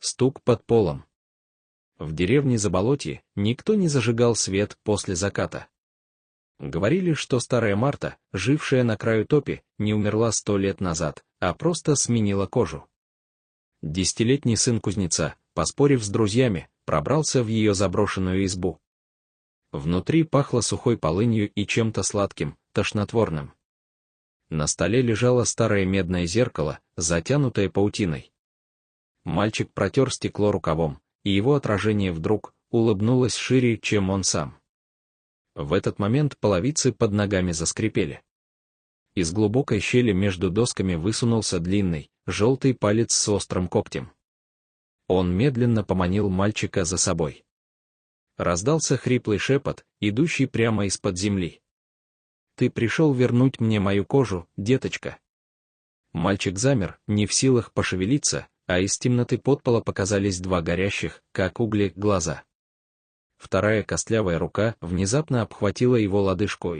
стук под полом. В деревне Заболотье никто не зажигал свет после заката. Говорили, что старая Марта, жившая на краю топи, не умерла 100 лет назад, а просто сменила кожу. 10-летний сын кузнеца, поспорив с друзьями, пробрался в ее заброшенную избу. Внутри пахло сухой полынью и чем-то сладким, тошнотворным. На столе лежало старое медное зеркало, затянутое паутиной. Мальчик протер стекло рукавом, и его отражение вдруг улыбнулось шире, чем он сам. В этот момент половицы под ногами заскрипели. Из глубокой щели между досками высунулся длинный, желтый палец с острым когтем. Он медленно поманил мальчика за собой. Раздался хриплый шепот, идущий прямо из-под земли. «Ты пришел вернуть мне мою кожу, деточка». Мальчик замер, не в силах пошевелиться, а из темноты подпола показались два горящих, как угли, глаза. Вторая костлявая рука внезапно обхватила его лодыжкой.